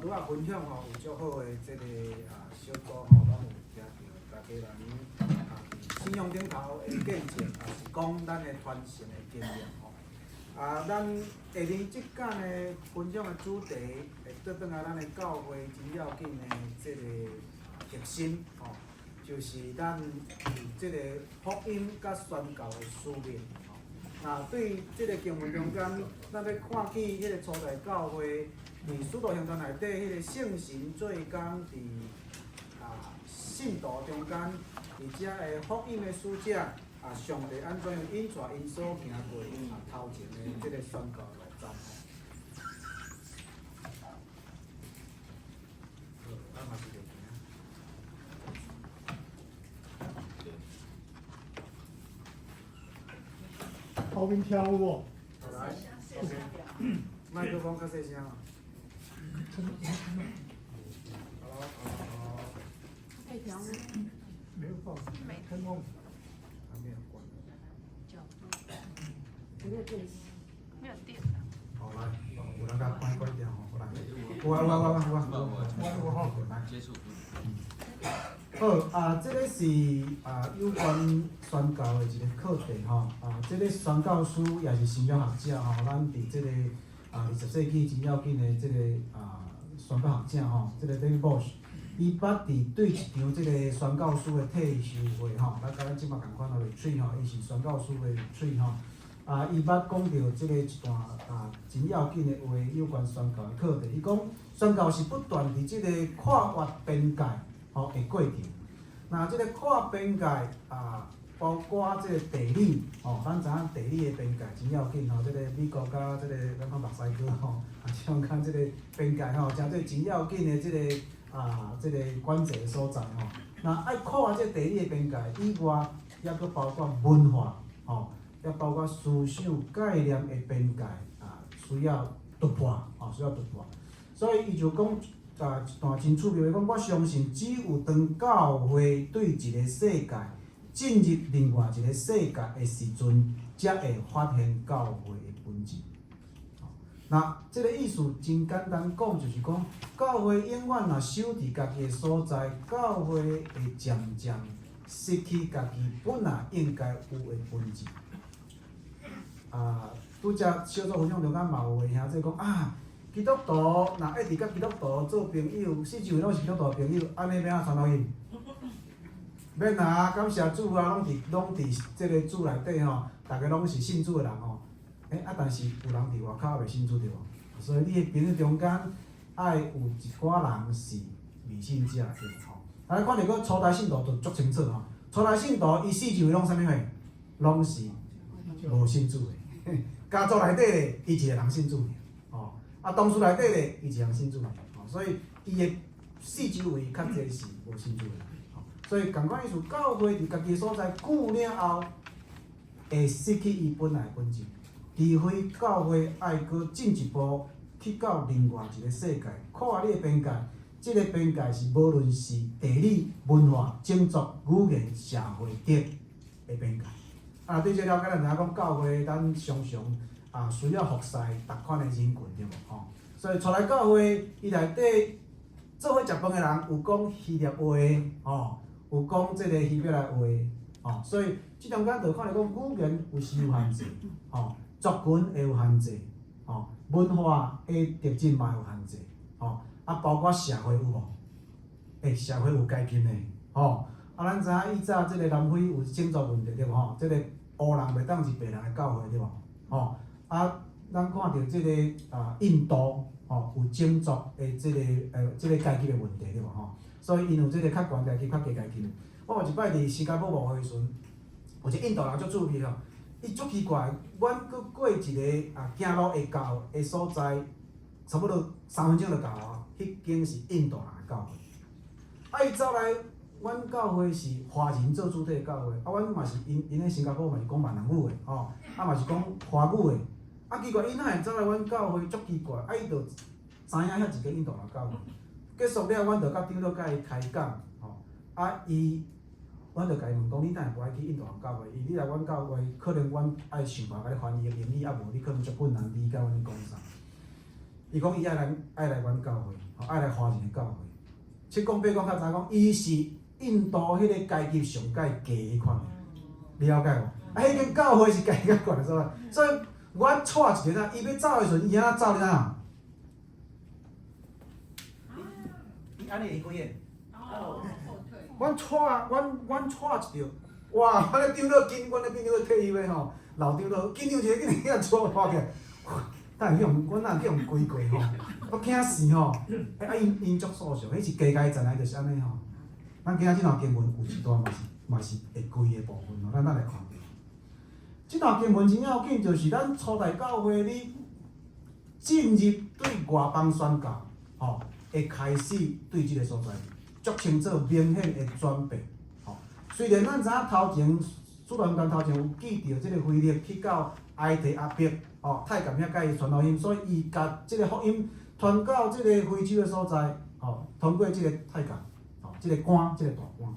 拄仔分享吼，有足好诶，即个小组吼，咱有听到大家人信仰顶头诶见证，是讲咱诶传承诶经验吼。咱下年即间诶分享诶主题，会倒转来咱诶教会真要紧诶即个核心吼，就是咱即个福音甲宣教诶使命。对即个经文中间，咱要看见迄个初代教会伫使徒行传内底，迄个圣神做工伫信徒中间，而且诶福音诶使者上帝安怎样引带因所行过头前诶即个宣告路站。咱嘛是着行。后面听有无？来，麦克风较细声啊。可以调吗？没有放，开放。还没有关。没有电，没有电了。好来，有人甲关掉吼，来，我好来。接触。好这个是有关宣教的一个课题吼。这个宣教师也是神学学者吼，咱伫这个20世纪真要紧的这个宣教学者吼，这个 David Bosch， 伊捌伫对一场这个宣教师的退休会吼，甲咱即马共款的 retreat 吼，伊是宣教师的 retreat 吼。伊捌讲到即个一段真要紧的话，有关宣教的课题。伊讲宣教是不断伫即个跨越边界吼的过程。那即个跨边界包括即个地理吼，咱知影地理的边界真要紧吼。即个美国甲即个咱讲墨西哥吼，像讲即个边界吼，诚做真要紧的即个即个关键所在吼。那爱跨即个地理的边界以外，也佫包括文化吼。也包括思想概念的边界需要突破需要突破。所以伊就讲一段真趣味的讲，我相信只有当教会对一个世界进入另外一个世界的时阵，才会发现教会的本质。那这个意思真简单讲，就是讲教会永远若守伫家己的所在，教会会渐渐失去家己本来应该有的本质。拄则小组分享中间嘛有个兄弟讲基督徒若一直甲基督徒做朋友，四周围拢是基督徒朋友，安尼要传福音？免感谢主拢伫即个主内底吼，大家拢是信主的人吼。但是有人伫外口也袂信主对无？所以你的朋友中间爱有一寡人是未信者对吼。看到个初代信徒就足清楚吼，初代信徒伊四周围拢啥物货？拢是无信主的。家族内底咧，伊一个人信主尔，同事内底咧，伊一个人信主尔，所以伊的四周围较侪是无信主的，所以共款意思，教会伫家己所在久了后，会失去伊本来本质，除非教会爱搁进一步去到另外一个世界，跨越你的边界，即个边界是无论是地理、文化、种族、语言、社会等的边界。对这了解，咱知影讲教会，咱常常需要服侍逐款的人群，对无吼？所以出来教会，伊内底做伙食饭的人，有讲希腊话吼，有讲即个希伯来话吼。所以即中间就看到讲语言有时有限制吼，族群会有限制吼，文化的特征嘛有限制吼，包括社会有无？社会有阶级的吼。咱知影以早即个南非有种族问题对无吼？即个黑人袂当是白人的教会对无？咱看到即个印度有种族的即个阶级的问题对无吼？所以因有即个较悬阶级、较低阶级的。我有一摆伫新加坡无去时阵，有一个印度人足趣味吼，伊足奇怪，阮搁过一个行路会到的所在，差不多3分钟就到啊。迄间是印度人的教会，伊走来。阮教会是华人做主体的教会，阮嘛是因咧新加坡嘛是讲闽南语的吼，嘛是讲华语的。奇怪，伊哪会走来阮教会？足奇怪，伊就知影遐一个印度人教会。结束了，阮就甲长老甲伊开讲吼，阮就甲伊问讲，你哪会不爱去印度人教会？你来阮教会，可能阮爱想办法甲你翻译个英语，无你可能足困难理解阮咧讲啥。伊讲伊爱来阮教会，爱来华人的教会。七讲八讲较知讲，伊是印度迄个阶级上界低迄款的，了解无？啊，迄间教会是阶级较悬的所在，所以我带一个伊要走的时阵，伊安怎走你知影？伊安尼会几眼？阮带一条，哇！安尼张老紧，阮咧变张退休的吼，老张老紧张一个，紧张遐带起来。等去用，阮若去用规过吼，我惊死吼！啊，因足素常，迄是家家前来就是安尼吼。咱今仔即段经文有一段嘛是会规的部分吼，咱来看。即段经文真要紧，就是咱初代教会你进入对外邦宣教，吼，会开始对即个所在，足清楚明显的转变，吼。虽然咱知影头前，主论团头前有记着即个腓力去到埃提阿伯。哦，太监遐甲伊传福音，所以伊甲即个福音传到即个非洲的所在，哦，通过即个太监，哦，即个官，即个大官。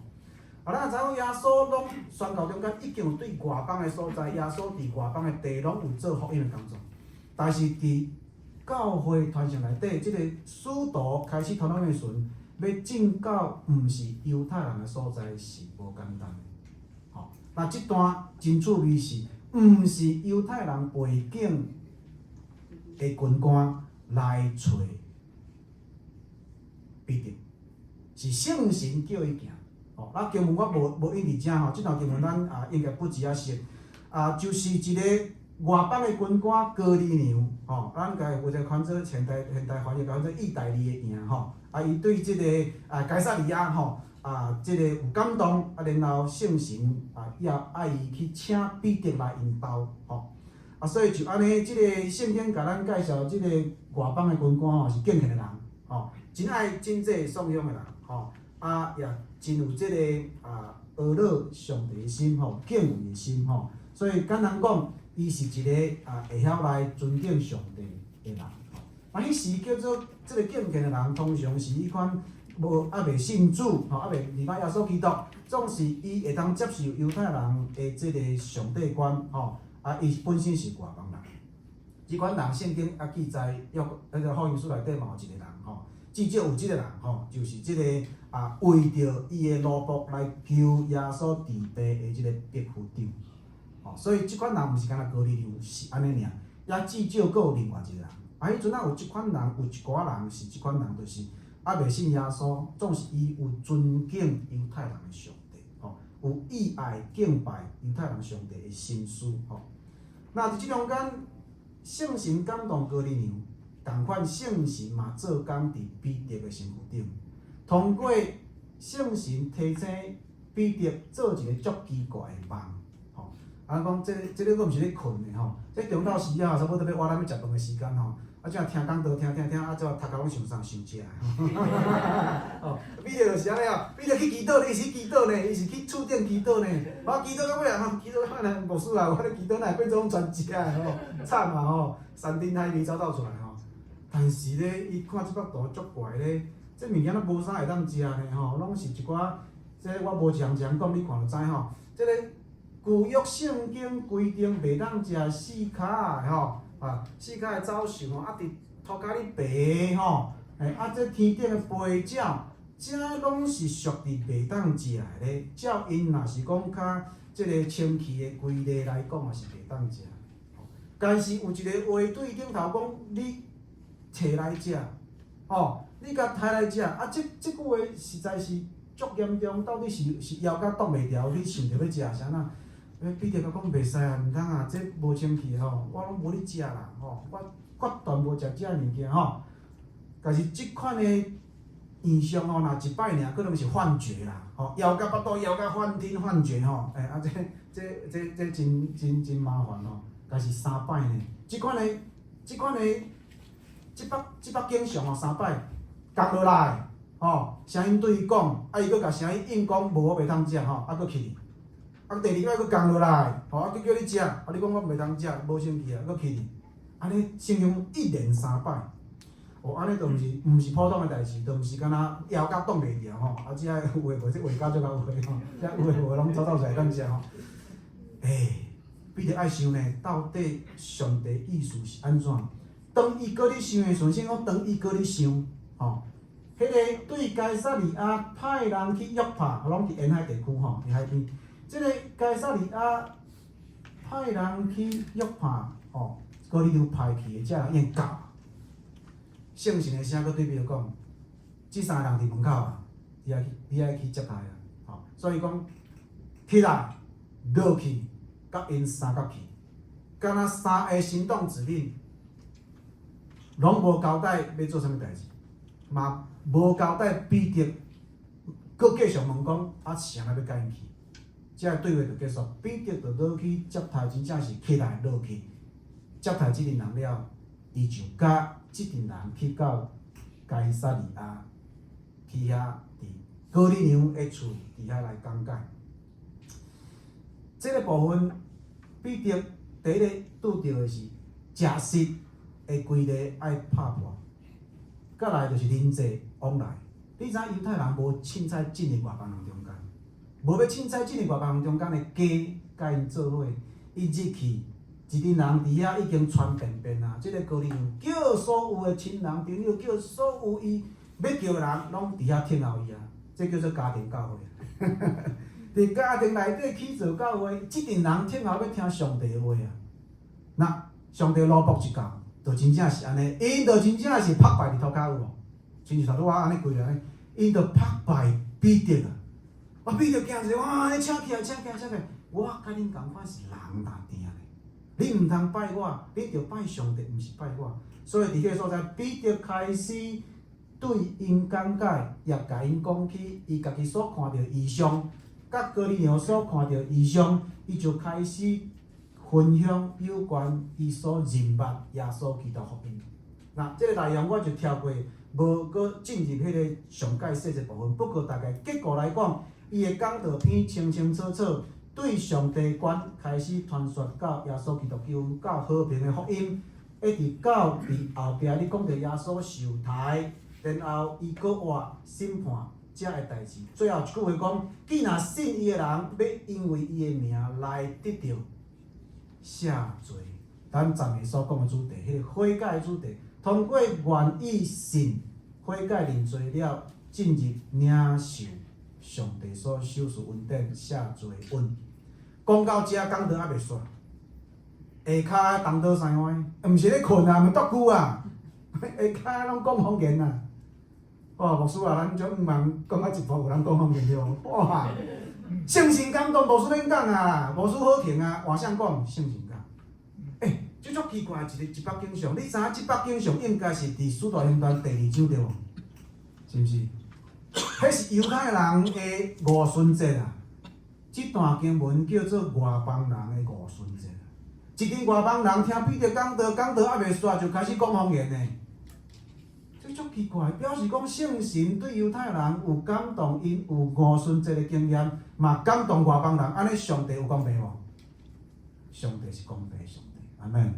啊，咱知影耶稣拢宣教中间已经有对外邦的所在，耶稣伫外邦的地拢有做福音的工作，但是伫教会传承内底，即个使徒开始传福音的时阵，要进到毋是犹太人的所在是无简单的。哦，那即段真趣味是。毋是犹太人背景的军官来找彼得，是圣神叫伊行。哦，那经文我无印伫遮吼，即段经文咱应该不止啊熟。就是一个外邦的军官哥利牛，吼，咱家有者看做现代翻译，讲做意大利的赢吼。伊对即个该萨利亚吼。即个有感动，然后圣神要爱伊去请彼得来引导，吼。所以就安尼，即个圣经甲咱介绍，即个外邦的军官吼是敬虔的人，吼，真爱真济颂扬的人，吼，也真有即个阿乐上帝的心，吼，敬畏的心，吼。所以简单讲，伊是一个会晓来尊敬上帝的人。迄时叫做即个敬虔的人，通常是迄款。未信主，吼，未离开耶稣基督，总是伊会当接受犹太人的即个上帝观，吼，伊本身是外邦人。即款人圣经记载，迄个福音书内底嘛有一个人，吼，至少有即个人，吼，就是即个为着伊的奴仆来求耶稣治病的即个百夫长，吼，所以即款人毋是干那高利流，是安尼尔，也至少佫有另外一个人。迄阵有即款人，有一寡人是即款人，就是。未信耶稣，总是伊有尊敬犹太人的上帝，吼，有意爱敬拜犹太人上帝的心思，吼。那伫即中间，圣神感动哥利牛，同款圣神嘛做工伫彼得的身躯顶，通过圣神提醒彼得做一个足奇怪的梦，吼。讲这个佫毋是咧困的吼，这中昼时啊，差不多要活咱要食饭的时间吼。即听讲道听，即头壳拢想啥想食哦，彼得就是安尼哦，彼得去祈祷，伊是祈祷呢，伊是去厝顶祈祷呢。我祈祷到尾啊，祈祷到尾牧师啊，我咧祈祷哪会变做全食的吼，惨啊吼，山珍海味走倒出来吼。但是咧，伊看即幅图足怪咧，这物件都无啥会当食呢吼，拢是一寡，这我无常讲，你看就知吼。这个旧约圣经规定袂当食四骹的吼。四脚的走兽吼，伫涂骹咧爬吼，这天顶的飞鸟，这拢是属于袂当食的咧。照因若是讲较即个清气的规例来讲，也是袂当食。但是有一个话对顶头讲，你摕来食，吼，你甲摕来食，即句话实在是足严重，到底是枵甲挡袂牢，你想着要食啥呐？彼得甲讲袂使啊，毋通啊，这无清气吼，我拢无咧食啦，吼，我决断无食遮物件吼。但是即款的现象吼，若一摆尔，可能是幻觉啦，吼，枵甲巴肚，枵甲幻听幻觉吼，这真麻烦吼。但是3摆呢，即摆景象吼，3摆降落来，吼，声音对伊讲，伊佫甲声音应讲无我袂通食吼，佫去。第二摆佫降落来，吼，佫叫你食，你讲我袂当食，无生气啊，佫去，安尼形容一连3摆，安尼就毋是普通的代志，就毋是敢若枵甲挡袂牢吼，即个话无即话甲足够话吼，即有话无拢走出来当食吼。彼得爱想呢，到底上帝意思是安怎？当伊搁咧想的时阵，先讲当伊搁咧想，吼，迄个对该萨利亚派人去约帕，拢伫沿海地区吼，伫海边。即个该萨利亚派人去约帕，吼，搁里头派去的，遮人已经到。圣神的声搁对彼得讲，即三个人伫门口啊，你爱去接待啊，吼，所以讲起来，落去，甲因三角去，敢若三个行动指令，拢无交代要做啥物代志，嘛无交代彼得，搁继续问讲啊是安怎要甲因去，即个对话就结束，彼得就落去接待，真正是起来落去接待即群人了，伊就甲即群人去到该撒利亚，去遐伫哥尼流的厝伫遐来讲解。即个部分，彼得第一个拄着的是食食的规例爱拍破，再来就是人际往来。你知影犹太人无凊彩进入外邦人中间，无要凊彩进入外邦人中间的家，甲因做伙，伊入去。一群人伫遐已经传遍啊！即个哥尼流叫所有的亲人朋友，叫所有伊要叫的人，拢伫遐听候伊啊！这叫做家庭教会。伫家庭内底起造教会，即群人听候要听上帝的话啊！那上帝罗卜一教，就真正是安尼，因就真正是拍败伫涂骹有无？亲像头拄仔安尼跪安尼，因就拍败彼得啊！我彼得惊者，哇！你请起来，请起来，请起来！我甲恁共款是人打定咧。你毋通拜我，你着拜上帝，毋是拜我。所以伫迄个所在，彼得开始对因讲解，也甲因讲起伊家己所看到异象，甲哥尼流所看到异象，伊就开始分享有关伊所认捌耶稣基督福音。那即个内容我就跳过，无搁进入迄个上解细节部分。不过大概结果来讲，伊的讲道篇清清楚楚。对上帝观开始传说到耶稣基督救恩，到和平的福音，一直到伫后壁你讲到耶稣受台，然后伊搁活审判遮个代志。最后一句话讲，既然信伊的人要因为伊的名来得到赦罪，咱昨日所讲的主题，迄个悔改的主题，通过愿意信悔改认罪了，进入领受。上帝所授予恩典赦罪恩，讲到遮讲道还袂煞，下骹东倒西歪，毋是咧困啊，毋是踱久啊，下骹拢讲方言啊。哇，牧师啊，咱种毋茫讲啊一步有人讲方言对无？哇，圣神感动，牧师免讲啊，牧师好听啊，换啥讲圣神讲？即足奇怪一百经上，你知影即百经上应该是伫使徒行传第2章对无？是毋是？迄是犹太人的五旬节啊！即段经文叫做外邦人的五旬节。一群外邦人听彼得讲道，讲道还袂煞就开始讲方言呢。这足奇怪，表示讲圣神对犹太人有感动，因有五旬节的经验，嘛感动外邦人。安尼上帝有公平无？上帝是公平的上帝，阿门。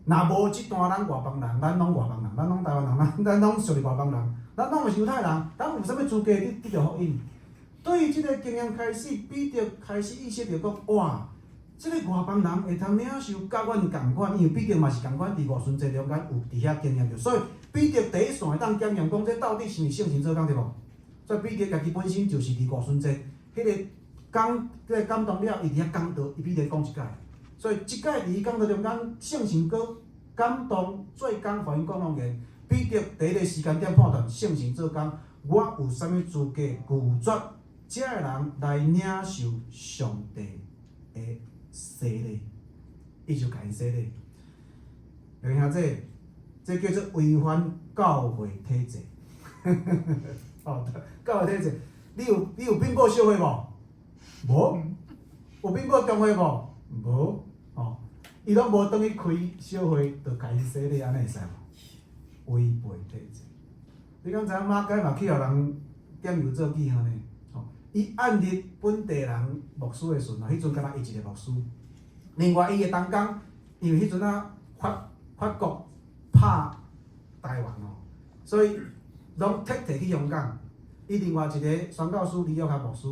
若无即段咱外邦人，咱拢外邦人，咱拢台湾人，咱拢属于外邦人。咱拢是犹太人，咱有啥物资格得到福音？对于即个经验开始，彼得开始意识到讲，哇，即个外邦人会通领受甲阮共款，因为彼得嘛是共款伫五旬节中间有伫遐经验着，所以彼得第一线会当检验讲，这到底是毋是圣神做工对无？所以彼得家己本身就是伫五旬节迄个感动了，伊伫遐讲道，伊彼得讲一届，所以即届伫伊讲道中间，圣神搁感动做工，互因讲方言。彼得第一个时间点判断圣神做工，我有啥物资格拒绝遮个人来领受上帝的洗礼？伊就甲因洗礼。弟兄姊妹，这叫做违反教会体制。哦，教会体制，你有变过小会无？无。有变过中会无？无。哦，伊拢无当去开小会，就甲因洗礼，安尼会使无？违背体制，你敢知影马街嘛去互人点油做记号呢？吼，伊按入本地人牧师的时阵，迄阵敢若伊一个牧师。另外，伊的同工，因为迄阵啊法国拍台湾哦，所以拢摕去香港。伊另外一个宣教师李约翰牧师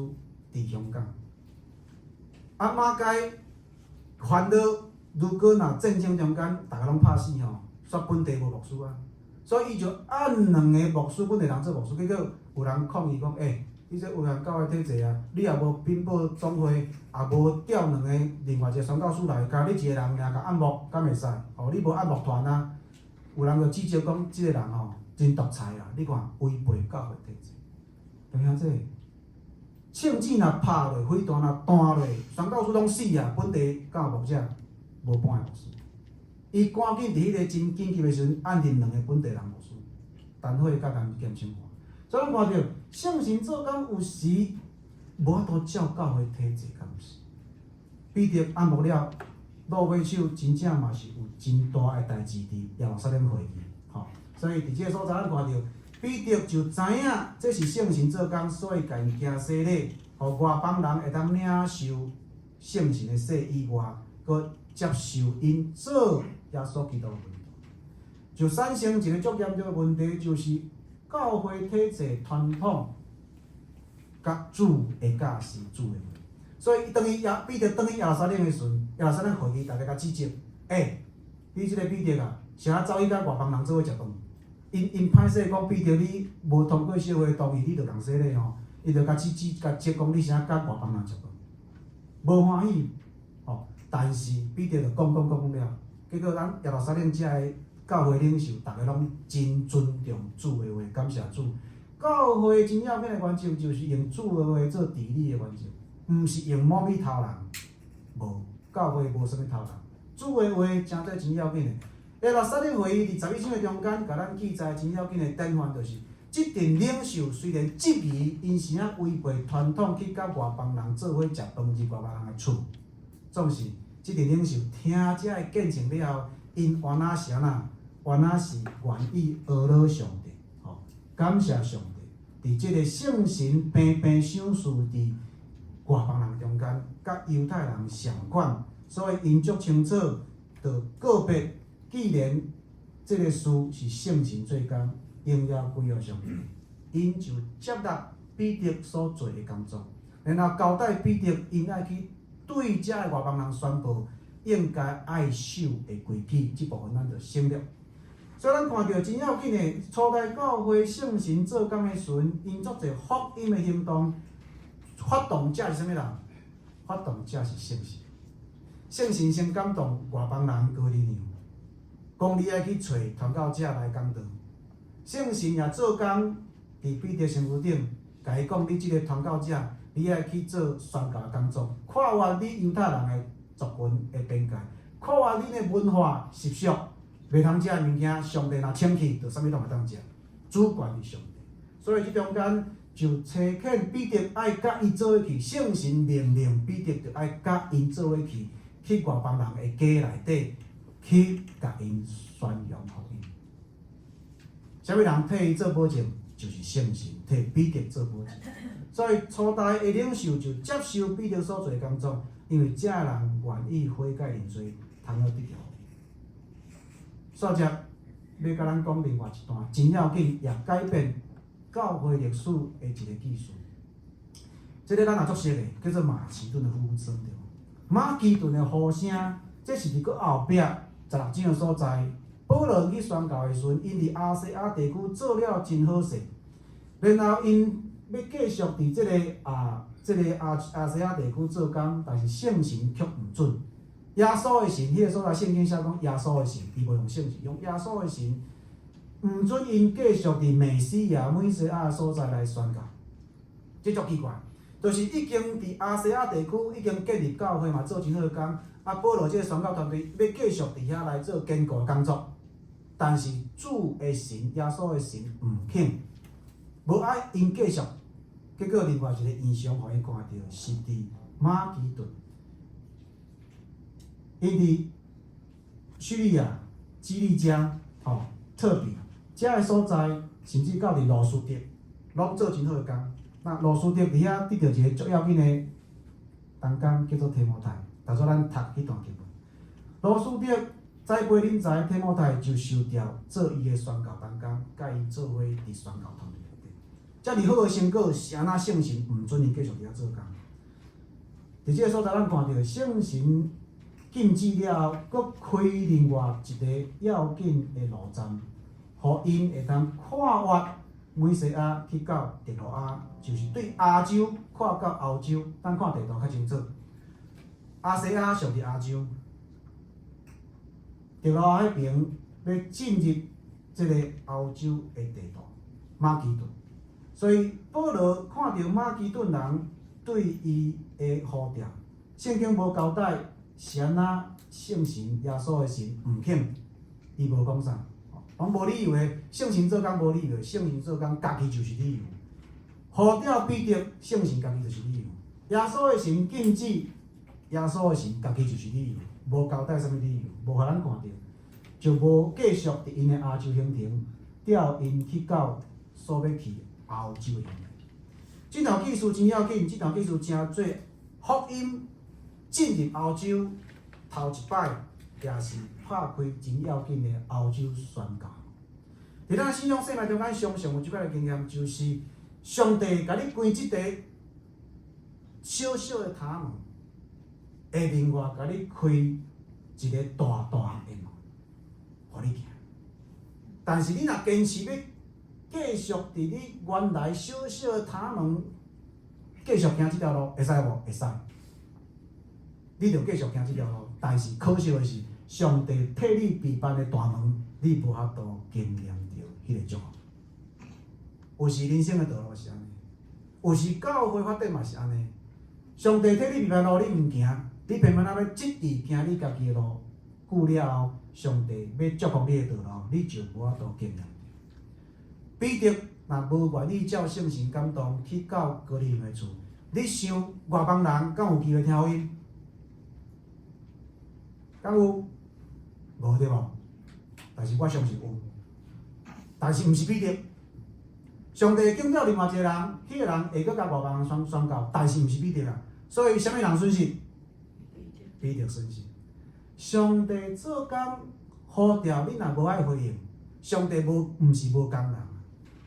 伫香港。马街烦恼，如果若战争中间，大家拢拍死吼。煞本地无牧师啊，所以伊就按两个牧师本地人做牧师，结果有人抗议讲，你这有人教的体制啊，你也无禀报总会，也无调两个另外一个宣教师来，加你一个人尔甲按牧，敢会使？你无按牧团啊？有人就指责讲，即个人真独裁啊！你看违背教会体制，弟兄姊妹，枪子若拍落，飞弹若弹落，宣教师拢死啊！本地教牧者无半个牧师，伊赶紧伫迄个真紧急的时阵，按定两个本地人牧师，陈慧甲严清华。所以咱看到圣神做工有时无法度照教会体制，敢毋是？彼得按牧了，落尾手真正嘛是有真大诶代志伫耶路撒冷会议，所以伫即个所在，咱看到彼得就知影这是圣神做工，所以甲因行洗礼，互外邦人会当领受圣神诶洗以外，佮接受因做耶稣基督诶门徒，就产生一个足严重诶问题，就是教会体制传统，甲主会教是主诶话。所以彼得转去耶路撒冷诶时阵，耶路撒冷会议大家甲指责，你即个彼得啊，是啊走去甲外邦人做伙食饭。因歹势讲彼得你无通过小会同意，你着共洗礼伊着甲指责讲你啥甲外邦人食饭，无欢喜但是彼得着讲了，结果咱耶路撒冷遮个教会领袖，逐个拢真尊重主的话，感谢主。教会真要紧的原则就是用主的话做治理的原则，毋是用某物偷人。无，教会无啥物偷人。主的话真对真要紧的。耶路撒冷会议伫11章的中间，甲咱记载真要紧的典范，就是即阵领袖虽然质疑因是违背传统去甲外邦人做伙食饭入外邦人的厝，总是即阵领袖听这个见证了后，因原来是安那？原来是愿意阿罗上帝，感谢上帝，伫即个圣神平平赏赐伫外邦人中间，甲犹太人相款，所以因足清楚，着告别。既然这个事是圣神做工，应要归于上帝，因就接纳彼得所做的工作，然后交代彼得应该去对遮个外邦人宣布应该爱守的规矩，即部分咱就省略。所以咱看到真要紧的，初代教会圣神做工的时阵，因足侪福音的行动，发动者是啥物人？发动者是圣神。圣神先感动外邦人哥尼流。讲你爱去找传教者来讲道，圣神也做工伫彼得身躯顶，甲伊讲：你即个传教者，你爱去做宣教工作，跨越你犹太人的族群的边界，跨越你的文化习俗，袂通食物件，上帝若请去，就啥物拢袂当食，主权于上帝。所以即中间就差遣彼得爱甲伊做伙去，圣神命令彼得就爱甲因做伙去外邦人的家内底。去甲因宣扬福音。啥物人替伊做保证？就是圣神替彼得做保证。所以初代的领袖就接受彼得所做的工作，因为这人愿意悔改认罪，通要得着福音。接着要甲咱讲另外一段真要紧，也改变教会历史的一个记述。这个咱也足熟的，叫做马其顿的呼声对。马其顿的呼声，这是伫个后壁。16章的所在，保罗去宣教的时阵，因伫亚细亚地区做了真好势，然后因要继续伫即个亚细亚地区做工，但是圣神却毋准。耶稣的神，迄个所在圣经写讲耶稣的神，伊无用圣神，用耶稣的神，毋准因继续伫美西亚、美西亚的所在来宣教。这足奇怪，就是已经伫亚细亚地区已经建立教会嘛，做真好的工。保罗这个宣教团队要继续伫遐来做坚固的工作，但是主的神、耶稣的神毋肯，无爱因继续。结果另外一个异象，互伊看到是伫马其顿，因伫叙利亚、基利加、特比遮个所在，甚至到伫罗斯德，拢做真好的工。那罗斯德伫遐得到一个足要紧的同工，叫做提摩太。当作咱读迄段经文，罗斯德栽培人才，提摩太就收调做伊的宣教同工，甲伊做伙伫宣教团队内底。遮尔好的成果是安那圣神毋准伊继续伫遐做工。伫即个所在，咱看到圣神禁止了后，佫开另外一个要紧的路站，互因会当跨越美西亚去到德鲁亚，就是对亚洲跨到欧洲，咱看地图较清楚。亚细亚属伫亚洲，德鲁亚迄边要进入即个欧洲的地图，马其顿。所以保罗看到马其顿人对伊的呼召，圣经无交代是安怎圣神耶稣的神毋肯，伊无讲啥，拢无理由的。圣神做工无理由的，圣神做工家己就是理由。呼召彼得，圣神家己就是理由。耶稣的神禁止，耶稣的神家己就是理由，无交代啥物理由，无互咱看到，就无继续伫因的亚洲行程，调因去到所要去欧洲的行程。即条技术真要紧，即条技术真做福音进入欧洲头一摆，也是拍开真要紧的欧洲宣教。伫咱信仰生活中，咱常常有一摆的经验，就是上帝甲你关即个小小的塔门，会另外甲你开一个大大的门，互你行。但是你若坚持要继续伫你原来小小的塔门继续行即条路，会使无？会使。你着继续行即条路，但是可惜的是，上帝替你备办的大门，你无法度经验到迄个祝福。有时人生的道路是安尼，有时教会发展嘛是安尼。上帝替你备办路，你毋行，你偏偏要执意行你家己的路，久了后，上帝要祝福你的道路，你就无法度经验到。彼得若无愿意照圣神感动去到哥尼流的厝，你想外邦人敢有机会听福音？敢有？无对无？但是我相信有，但是毋是彼得。上帝拣了另外一个人，迄个人会搁甲外邦人宣教，但是毋是彼得啊。所以，啥物人损失？彼得损失。上帝做工呼召你，若无爱回应，上帝毋是无工人。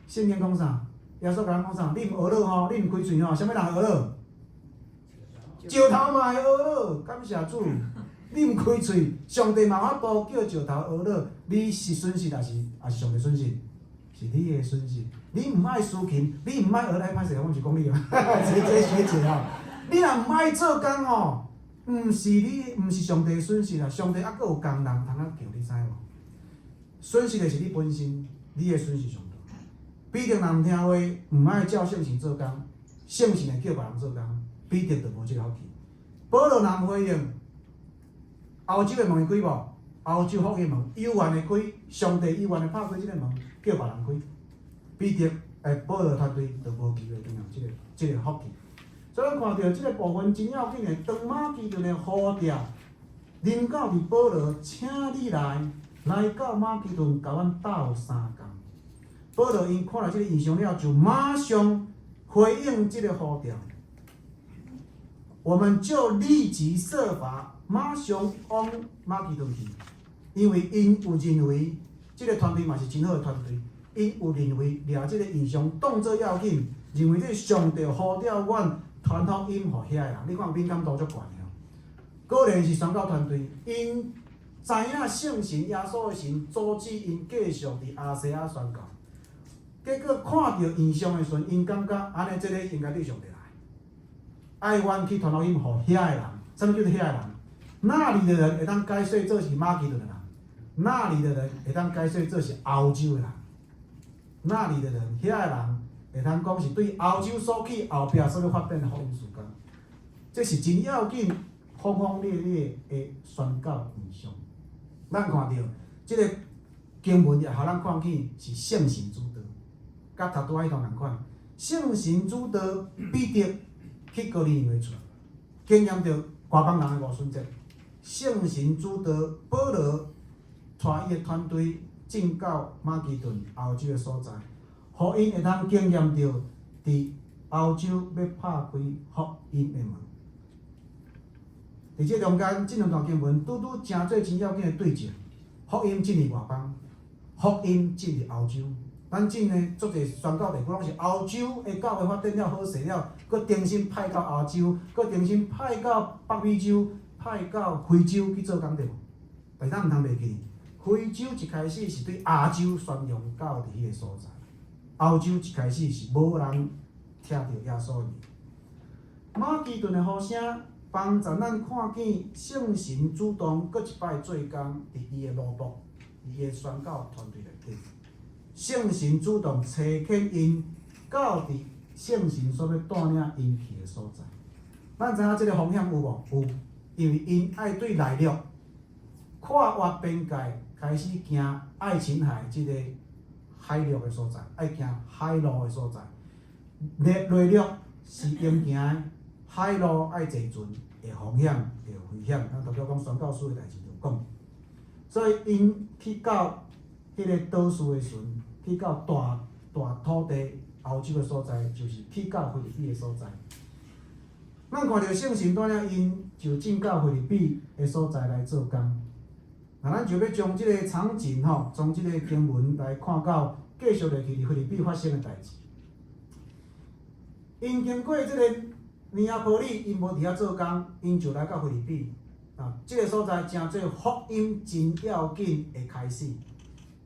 圣经讲啥？耶稣甲咱讲啥？你毋学了吼，你毋开嘴吼，啥物人会学了？石头嘛会学了，感谢主。你毋开嘴，上帝嘛法度叫石头学了，你是损失，还是上帝损失？是你的损失。你毋爱思勤，你毋爱学来歹势，我是讲你啊，这学姐啊，你若毋爱做工吼，毋是上帝的损失啦，上帝还佫有工人通啊叫你知无？损失的是你本身，你的损失上大。彼得若毋听话，毋爱照圣神做工，圣神会叫别人做工，彼得就无即个福气。保罗若毋回应，欧洲的门会开无？欧洲福音门有缘会开，上帝有缘会拍开即个门，叫别人开。彼得保罗团队就无机会经验即个福气。所以咱看到即个部分真要紧的，当马其顿的呼召临到伫保罗，请你来到马其顿，甲阮斗3工。保罗因看到即个异象了，就马上回应即个呼召。我们就立即设法，马上往马其顿去，因为因有认为即个团队嘛是真好的团队，因有认为掠即个异象当作要紧，认为这上帝呼召阮传福音互遐个人。你看敏感度足悬的哦。果然是宣教团队，因知影圣神耶稣的神阻止因继续伫亚细亚宣教。结果看到异象的时阵，因感觉安尼即个应该对上帝来，爱阮去传福音互遐个人。啥物叫做遐个人？那里的人会当解释做是马其顿的人，那里的人会当解释做是欧洲的人，那里的人遐个人会当讲是对欧洲所起后壁所要发展的福音事工。这是真要紧，轰轰烈烈的宣教异象。咱看到即个经文也互咱看见是圣神主导。甲读拄仔迄段共款，圣神主导彼得去哥尼流厝，经验着外邦人的无选择。圣神主导保罗带伊的团队进到马其顿欧洲的所在，互因会当经验着伫欧洲要拍开福音的门。伫这中间，这两段经文拄真做真要紧的对照，福音进入外邦，福音进入欧洲。咱真诶，足侪宣教地区拢是欧洲的教会发展了好势了，佮重新派到欧洲，佮重新派到北美洲，派到非洲去做工对无？但咱毋通袂记，非洲一开始是对亚洲宣扬到伫迄个所在，欧洲一开始是无人听到耶稣的。马其顿的呼声，帮助咱看见圣神主动搁一摆做工伫伊的路途，伊的宣教团队内底。圣神主动找牵因到伫圣神所要带领因去的所在。咱知影即个风险有无？有，因为因爱对内陆跨越边界，开始行爱琴海即个海陆的所在，爱行海路的所在。内陆是用行的，海路爱坐船，会风险，会危险。咱头拄讲宣教书的代志就讲，所以因去到迄个岛屿的时阵，去到大土地欧洲的所在，就是去到菲律宾的所在。咱看到圣神带领因就进到菲律宾的所在来做工。那咱就要将即个场景吼，从即个经文来看到继续落去伫菲律宾发生的代志。因经过即个尼亚波利，因无伫遐做工，因就来到菲律宾。啊，即个所在成做福音真要紧的开始。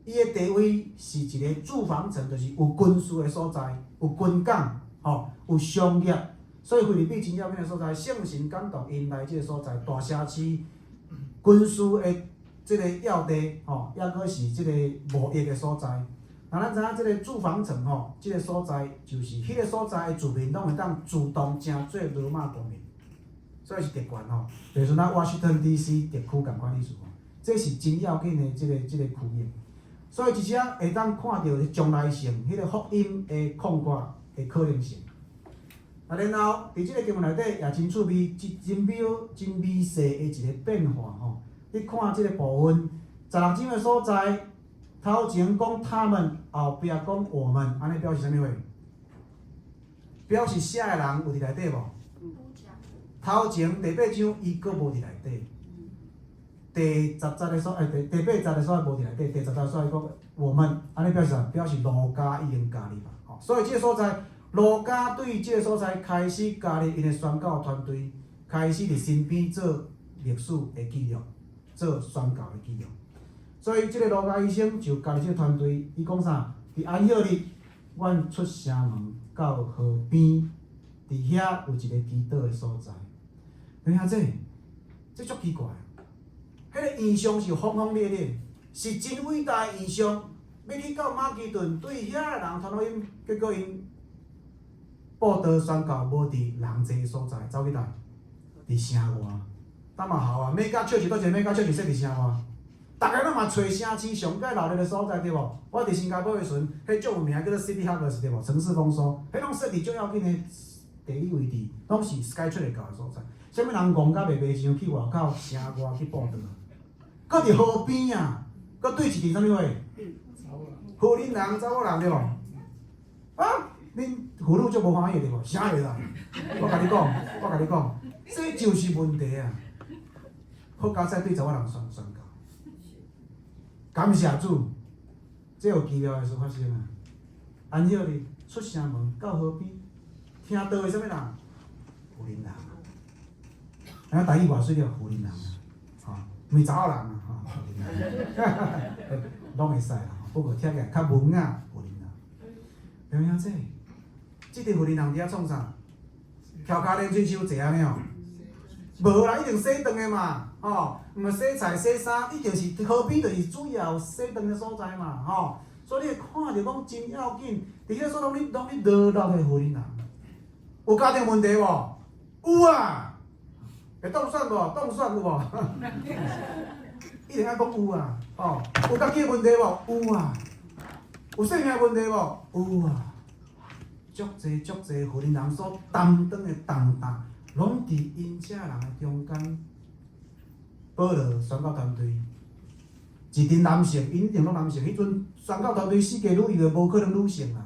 伊的地位是一个驻防城，就是有军事的所在，有军港，吼，有商业。所以菲律宾真要紧的所在，圣神感动因来即个所在，大城市军事的即个要地，吼，抑阁是即个贸易的所在。那咱知影即个驻防城吼，即个所在就是迄个所在的居民拢会当主动成做罗马公民，所以是特权吼。比如说咱 Washington DC 特区共款意思吼，这是真要紧的即个区域。所以一只会当看到将来性，迄个福音的扩大的可能性。啊，然后伫即个经文内底也真趣味，真微细的一个变化吼。你看即个部分，16章的所在，头前讲他们，后壁讲我们，安尼表示啥物话？表示写的人有伫内底无？头前第8章伊阁无伫内底。第10节的所，第8节的所在无伫内底，第10节的所在讲我们，安尼表示啥？表示路加已经加入啦。吼，所以即个所在。路加对即个所在开始加入因的宣教团队，开始伫身边做历史的记录，做宣教的记录。所以即个路加医生就加入即个团队，伊讲啥？伫安息日，阮出城门到河边，伫遐有一个祈祷的所在。你听这足奇怪。迄个意象是轰轰烈烈，是真伟大的意象。要去到马其顿，对遐个人传福音，结果因。报道宣教无伫人济所在，走去倒？伫城外。咱嘛好啊，美甲笑是倒一个美甲笑是说伫城外。逐个拢嘛找城市上界闹热的所在对无？我伫新加坡的时阵，迄足有名叫做 City Harvest 对无？城市丰收，迄拢设伫足要紧的地理位置，拢是 Sky 出会到的所在。啥物人戆甲袂袂像去外口城外去报道，搁伫河边啊，搁对一阵啥物话？河林人、查某人对无？啊！恁妇女足无欢喜对无？啥袂来？我甲你讲，这就是问题啊！好加在对查某人宣教，感谢主，这有奇妙的事发生啊！安息日出城门到河边，听到的啥物人？妇人人啊！咱台语话说了妇人人啊，吼，毋是查某人啊，吼，妇人人，拢会使啦，不过听起来较文雅妇人人，了解这？即阵妇人人伫遐创啥？翘骹连水手坐安尼哦？无啦，一定洗肠的嘛，吼，毋是洗菜洗衫，一定是河边就是主要洗肠的所在嘛，吼。所以你会看着讲真要紧，伫迄个所拢咧热闹的妇人人，有家庭问题无？有啊，会当选无？当选有无？一定爱讲有啊，吼。有家己问题无？有啊。有性命问题无？有啊。足侪妇人人所担当的重担，拢伫因遮人的中间。保罗宣教团队，一群男性，因一定拢男性。迄阵宣教团队世界女伊就无可能女性啦。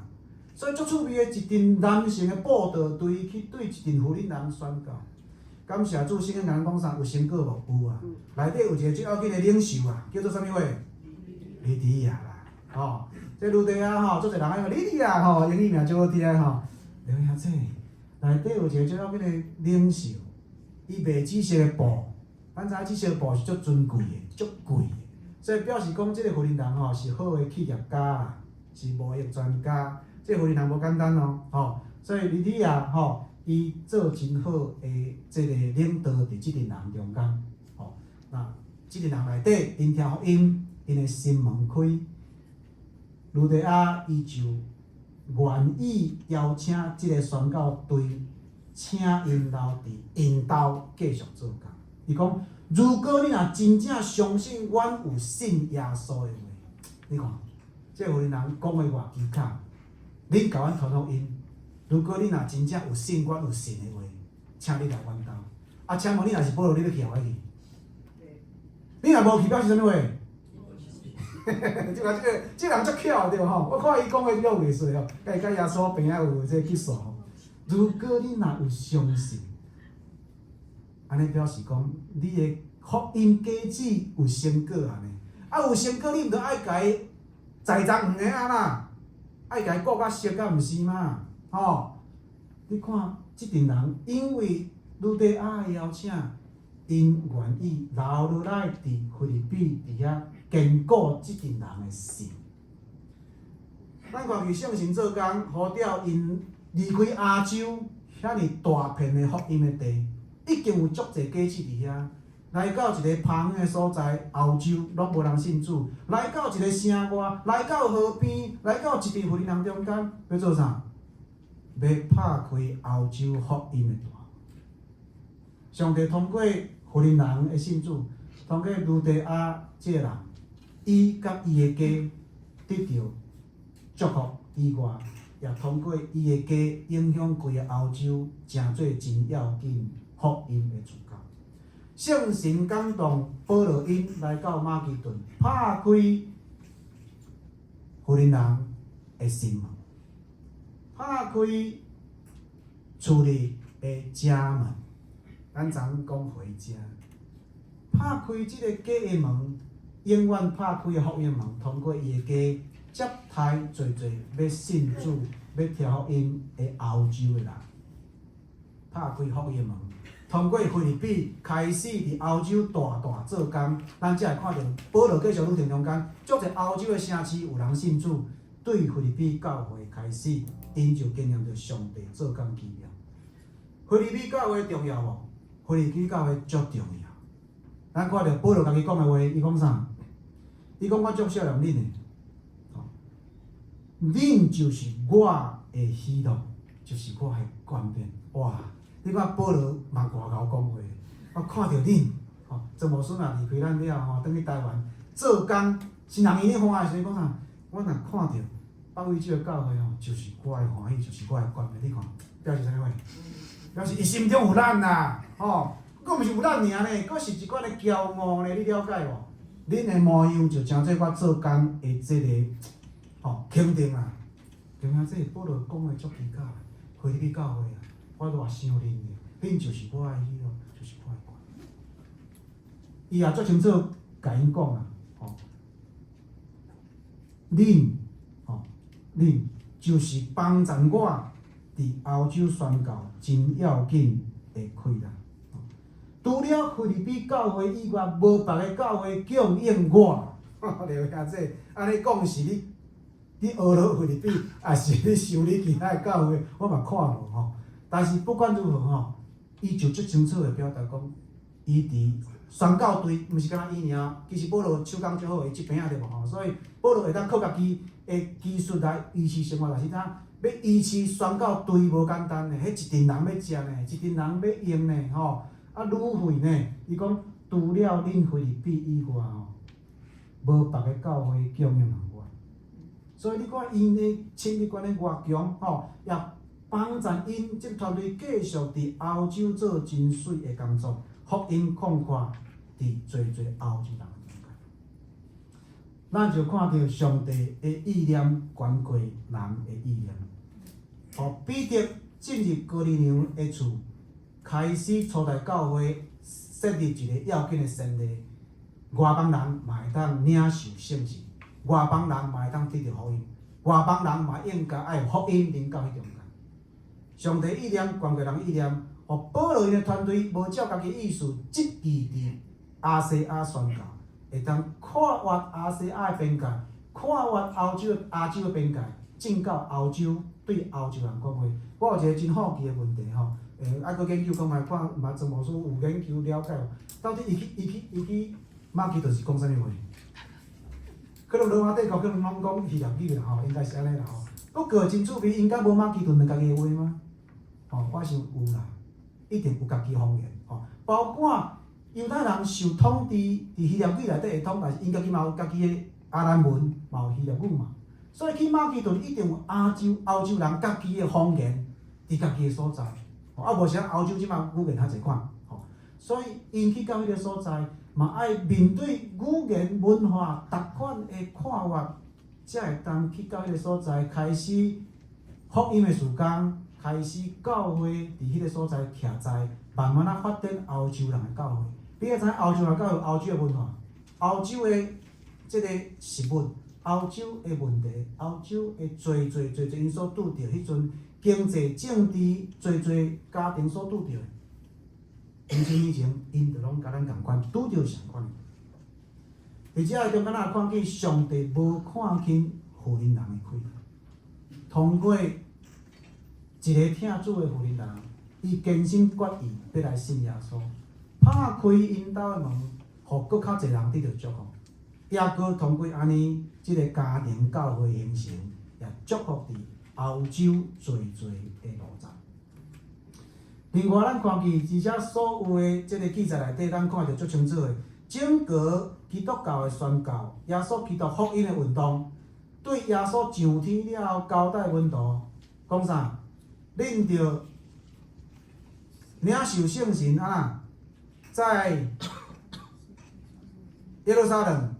所以足趣味的一群男性的布道队去对一群妇人人宣教。感谢主，圣经甲咱讲啥？有成果无？有啊。内底有一个最要紧的领袖啊，叫做啥物话？利迪亚啦，吼。这路地啊吼，足侪人爱用莉莉亚吼，英语名足好听吼。了解这，内底有一个最要紧的领袖，伊袂只是个布，咱知影即相簿是足尊贵的、足贵的，所以表示讲，即个福林人吼是好的企业家啦，是贸易专家。即个福林人无简单哦，所以李李啊吼，伊做真好的即个领导伫即群人中间，那即群人内底，因听福音，因的心门开，路地亚伊就愿意邀请即个宣教队，请因留伫因兜继续做工。伊讲，如果你若真正相信阮有信耶稣的话，你看，即个福林人讲的偌奇巧，恁甲阮传福音。如果你若真正有信阮有神的话，请你来阮兜。啊，请问你若是保罗，你要去互去？你若无去，表示啥物话？即个人足巧对吼，我看伊讲的了袂衰哦，甲伊甲耶稣边仔有这技术吼。如果你若有相信，安尼表示讲你的福音价值有成果安尼。啊有成果，你毋着爱甲伊栽赃黄个啊啦，爱甲伊顾较熟甲毋是嘛？吼，你看即群人，因为路地亚的邀请，因愿意留落来伫菲律宾伫遐坚固即群人的心。咱看去圣神做工，呼召因离开亚洲遐尼大片的福音的地，已经有足侪家姊伫遐。来到一个偏远的所在，欧洲拢无人信主；来到一个城外，来到河边，来到一群福音人中间，要做啥？要拍开欧洲福音的大门。上帝通过福林人的信主，通过路地亚这个人，伊甲伊的家得到祝福以外，也通过伊的家影响规个欧洲，成做真要紧福音的主教。圣神感动保罗因来到马其顿，拍开福林人的心门，拍开厝里的家门。咱昨讲回家，拍开即个家的门，永远拍开的福音门，通过伊的家接待侪要信主、要听福音的欧洲的人，拍开福音门。通过菲律宾开始伫欧洲大做工，咱才会看到保罗继续旅程中间，足侪欧洲的城市有人信主，对菲律宾教会开始，因就经验到上帝做工奇妙。菲律宾教会重要无？菲律宾教会足重要。咱看到保罗家己讲的话，伊讲啥？伊讲我足少念恁的，恁就是我的喜乐，就是我的冠冕。哇！你看保罗嘛外口讲话，我看到恁，曾某孙啊离开咱了后，转去台湾做工，是人伊咧欢喜，所以讲啥？我若看到北威这个教会就是我的欢喜，就是我的冠冕。你看，表示啥物话？表示伊心中有咱啦，佫毋是有咱尔呢，佫是一款的骄傲呢，你了解无？恁的模样就诚做我做工的这个肯定啦。就像这保罗讲的足奇巧，菲律宾教会啊。我偌想恁的，恁就是我的喜乐，就是我的冠冕。伊也足清楚甲因讲啊，恁就是帮助我伫欧洲宣教真要紧的开啦。除了菲律宾教会以外，无别个教会供应我。了解这，安尼讲是你学落菲律宾，还是你修理其他的教会，我嘛看无吼。但是不管如何伊就足清楚的表达讲，伊伫宣教队，毋是干那伊尔，其实保罗手工足好，伊即边仔对无所以保罗会当靠家己的技术来维持生活，但是要维持宣教队无简单呢，迄一群人要食呢，一群人要用呢，啊旅费呢，伊讲除了恁菲律宾以外无别个教会供应人我，所以你看因的亲密关系偌强，也帮助因即团队继续伫欧洲做真水的工作，福音广阔伫侪欧洲人中间。咱就看到上帝的意念悬过人的意念，彼得进入哥尼流的厝，开始初代教会设立一个要紧的先例，外邦人嘛会当领受圣事，外邦人嘛会当得到福音，外邦人嘛应该爱福音临到迄中间。上帝意念悬过人意念，保罗因的团队无照家己意思，积极伫 RCA 宣教，会当跨越 RCA 的边界，跨越亚洲的边界，进到欧洲，对欧洲人讲话。我有一个真好奇的问题吼，还佫研究讲来看，嘛曾某书有研究了解，到底伊去马其顿是讲啥物话？可能罗马帝国可能拢讲希腊语啦吼，应该是安尼啦吼。不过真趣味，因敢无马其顿的家己的话吗？吼，我想有啦，一定有家己方言吼。包括犹太人受统治，伫希腊语内底会通，但是因家己嘛有家己的阿兰文，嘛有希腊语嘛。所以去马其顿一定有欧洲人家己的方言，伫家己的所在。啊，无啥欧洲即马语言较侪款，吼。所以因去到迄个所在，嘛爱面对语言文化逐款的跨越，才会当去到迄个所在，开始福音的事工，开始教会伫迄个所在徛在，慢慢啊发展欧洲人的教会。你会知影欧洲人教会欧洲的文化，欧洲的即个食物，欧洲的问题，欧洲的侪因所拄着迄阵经济政治侪家庭所拄着的。2000年前，因就拢甲咱共款，拄着相款。而且中间也看见上帝无看轻富人人的开，通过一个听主的富人人，伊坚心决意要来信耶稣，拍开因兜的门，互搁较侪人得到祝福。也搁通过安尼即个家庭教会形成，也祝福伫欧洲侪的路站。另外，咱看见而且所有的即个记载内底，咱看着足清楚的，整个基督教的宣教，耶稣基督福音的运动，对耶稣上天了后交代温度，讲啥？恁着领受圣神啊，在耶路撒冷、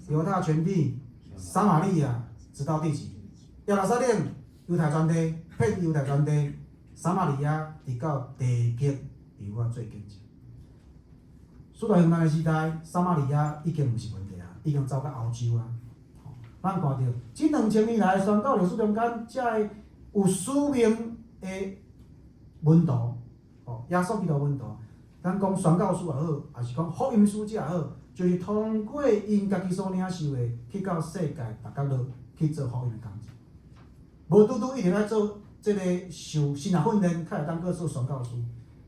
犹太全地、撒玛利亚，直到地极。耶路撒冷、犹太全地、遍犹太全地。撒玛利亚直到地极，为我做见证。使徒行传的时代，撒玛利亚已经毋是问题啊，已经走到欧洲啊。咱看到这2000年来的宣教历史中间，才会有使命的门徒，耶稣基督门徒。咱讲宣教师也好，还是讲福音使者也好，就是通过因家己所领受的，去到世界逐角落去做福音的工作。无拄拄一定要做。即个受神学训练，才会当去做宣教师。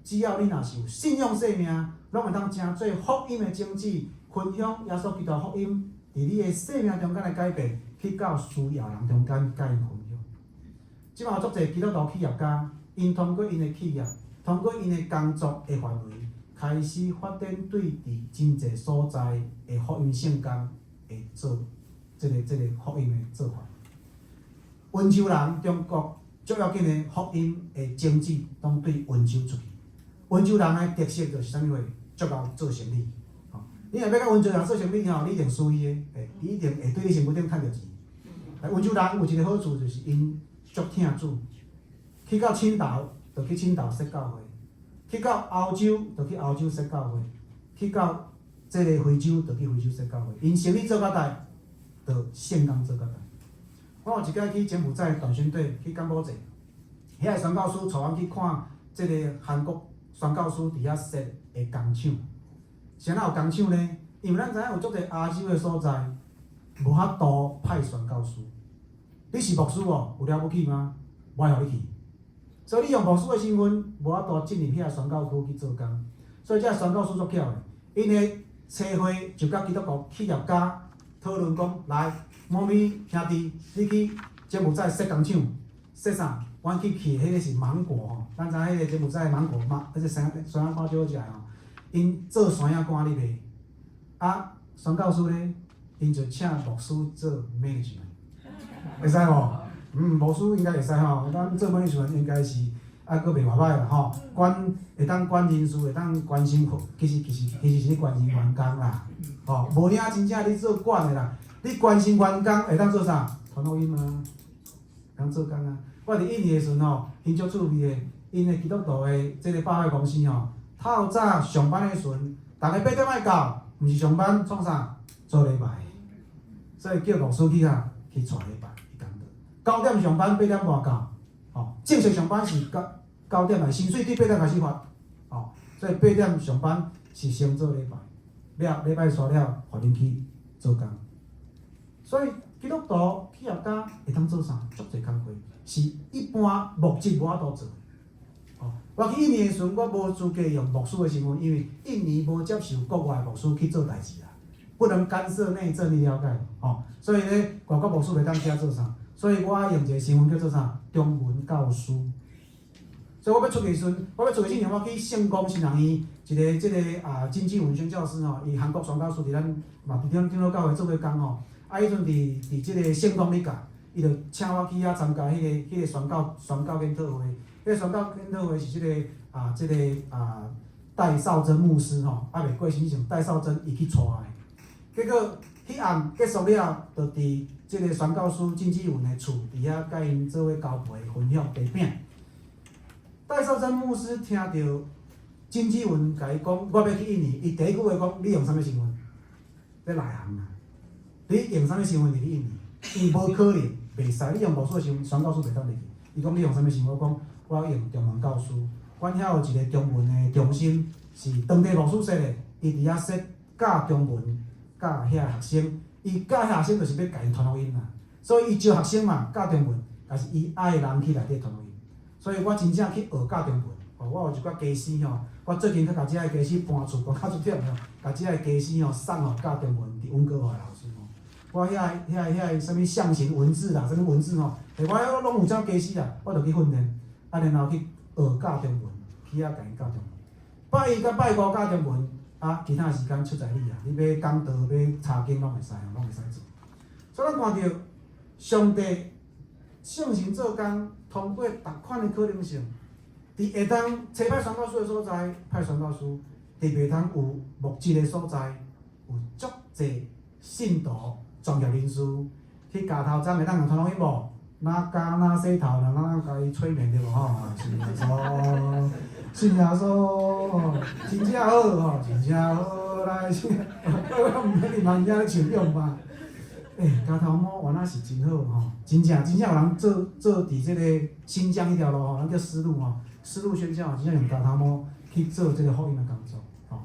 只要你若是有信仰生命，拢会当成做福音的种子，分享耶稣基督福音，伫你的生命中间的改变，去到需要人中间甲因分享。即马有足侪基督徒企业家，因通过因的企业，通过因的工作的范围，开始发展对伫真侪所在的福音圣工会做即个福音的做法。温州人，中国。最要紧的福音的种子，拢对温州出去。温州人的特色就是啥物话？足够做生意。你若要甲温州人做生意吼，你一定属伊的，伊一定会对你身躯顶趁着钱。温州人有一个好处，就是因足听主。去到青岛，就去青岛设教会；去到欧洲，就去欧洲设教会；去到即个非洲，就去非洲设教会。因生意做到大，就圣工做到大。我有一摆去柬埔寨团宣队去柬埔寨，遐个宣教师带阮去看即个韩国宣教师伫遐设的工厂。啥哪有工厂呢？因为咱知影有足侪亚洲的所在，无法度派宣教师。你是牧师哦，有了不起吗？我互你去。所以你用牧师的身份，无法度进入遐个宣教区去做工。所以这宣教师足巧的，因会找会就甲基督教企业家讨论讲来。某咪兄弟，你去柬埔寨设工厂，设啥？阮去迄个是芒果吼，咱知影迄个柬埔寨芒果而且山影干少食吼。因做山影干哩卖，啊，宣教师咧，因就请牧师做 management， 会使无？牧师应该会使吼，咱做 management 应该是佫袂偌歹啦吼，会当管人事，会当关心，其实是咧关心员工啦，吼，无领真正你做管的啦。你关心员工会当做啥？传福音啊，当做工啊。我伫印尼的时阵吼，因足趣味的，因的基督徒的即个百货公司吼，透早上班的时阵，逐个8点爱到，毋是上班创啥？做礼拜。所以叫牧师去啊，去带礼拜，伊讲到9点上班，8点半到。吼，正式上班是9点来，薪水对8点开始发。吼，所以8点上班是先做礼拜。了礼拜煞了，互恁去做工。所以基督徒企业家会当做啥？足侪工课，是一般目前无法度做。哦，我去印尼的时阵，我无资格用牧师的身份，因为印尼无接受国外的牧师去做代志啦，不能干涉内政，你了解无？哦，所以咧，外国牧师袂当遮做啥，所以我用一个身份叫做啥？中文教师。所以我要出去时阵，我要出去之前，我去圣光新人医一个经济文宣教师吼，伊韩国宣教师伫咱嘛伫顶头教会做过工吼。啊，迄阵伫即个圣光理教，伊就请我去遐参加迄个宣教研讨会。迄个宣教研讨会是戴少珍牧师吼，袂过身之前，戴少珍伊去带的。结果迄暗结束了，就伫即个宣教师经济文的厝，伫遐甲因做伙交陪分享茶饼。戴少珍牧师听到经济文甲伊讲，我要去印尼，伊第一句话讲：你用啥物身份？在内行啊！你用啥物身份入去印尼？伊无可能，袂使。你用牧师的身份，宣教师袂当入去。伊讲你用啥物身份？我讲我用中文教师。阮遐有一个中文的中心，是当地牧师设的。伊伫遐设教中文，教遐学生。伊教遐学生就是要甲因传福音啦。所以伊招学生嘛，教中文，但是伊爱人去内底传福音。所以我真正去学教中文。哦，我有一寡家私吼，我最近佮遮个家私搬厝，讲较出点吼，甲遮个家私吼送互教中文伫温哥华的老师吼。我遐啥物象形文字啦，啥物文字吼，我拢有遮家私啦，我就去训练，啊然后去学教中文，去遐甲因教中文。拜一甲拜五教中文，啊其他时间出在你啊，你要讲道要查经拢会使，拢会使做。所以咱看到上帝圣神做工，通过逐款的可能性。伫会当找歹宣教师的所在，歹宣教师；伫袂当有目击的所在，有足侪信徒、专业人士去家头针会当用传福音无？哪家哪洗头，人咱甲伊催眠对无吼？信耶稣，信耶稣，真正好吼，真正好来信。我毋免伫人家咧唱用吧？家头毛原来是真好吼，真正有人做伫即个新疆迄条路吼，咱叫丝路吼。丝路宣教真正用家头毛去做即个福音的工作，吼、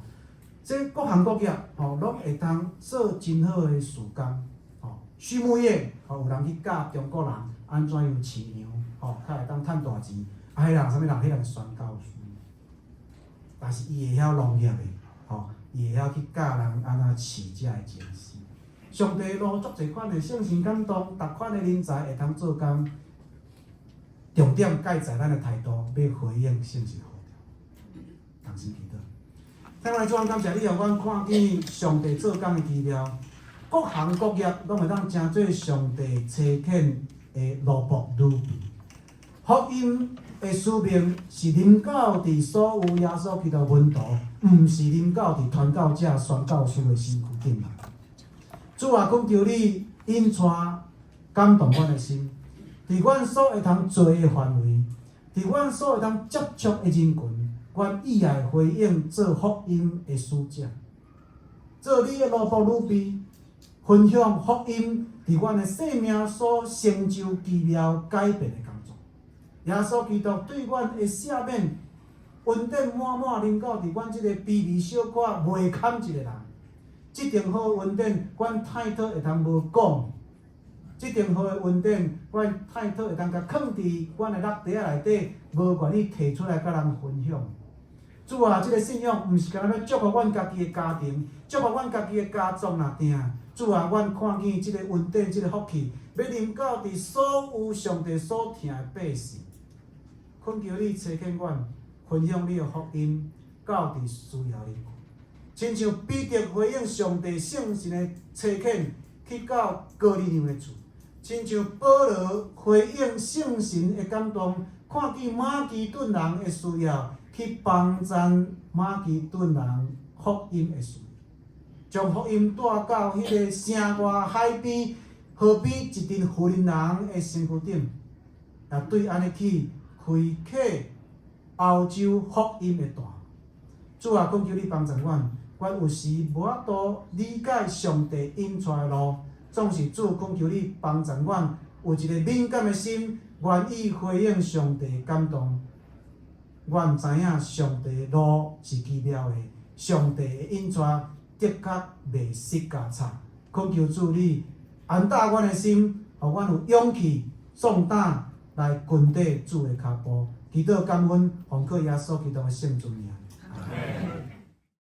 这各行各业吼，拢会当做真好的事工，吼、畜牧业吼，有人去教中国人安怎样饲羊，吼、较会当趁大钱。啊，迄人啥物人？迄人宣教师，但是伊会晓农业的，吼、伊会晓去教人安怎饲遮个情绪。上帝路足侪款的圣神感动，逐款的人才会当做工。重点改在咱的态度，要回应圣神呼召。同心祈祷。听来主，感谢你，让阮看见上帝做工的奇妙，各行各业拢会当成做上帝差遣的奴仆女婢。福音的使命是临到伫所有耶稣基督门徒，毋是临到伫传教者、宣教师的身躯顶。主啊，讲求你引带感动阮的心。伫阮所会通做的范围，伫阮所会通接触的人群，阮意爱回应做福音的使者，做你的奴仆女婢，分享福音伫阮的生命所成就奇妙改变的工作。耶稣基督对阮的赦免，恩典满满临到伫阮即个卑微小可袂堪一个人，即定好恩典，阮太讨会通无讲。即定好的恩典，阮太讨会当甲藏伫阮的落地仔内底，无愿意摕出来甲人分享。主啊，即个信仰毋是干那要祝福阮家己的家庭，祝福阮家己的家族若定。主啊，阮看见即个恩典，即个福气，要临到伫所有上帝所疼的百姓。恳求你差遣阮，分享你的福音，到伫需要的人群，亲像彼得回应上帝圣神的差遣，去到哥尼流的厝。亲像保罗回应圣神的感动，看见马其顿人的需要，去帮赞马其顿人福音的需要，将福音带到迄个城外海边，河边一群富人的身躯顶，也对安尼去开启欧洲福音的大。主啊，恳求你帮助阮，阮有时无法度理解上帝引出的路。总是主恳求你帮助阮，有一个敏感的心，愿意回应上帝的感动。阮知影上帝的路是奇妙的，上帝的引带的确袂失家产。恳求主你安搭阮的心，互阮有勇气、壮胆来跟缀主的脚步。祈祷感恩，奉靠耶稣基督的圣主名。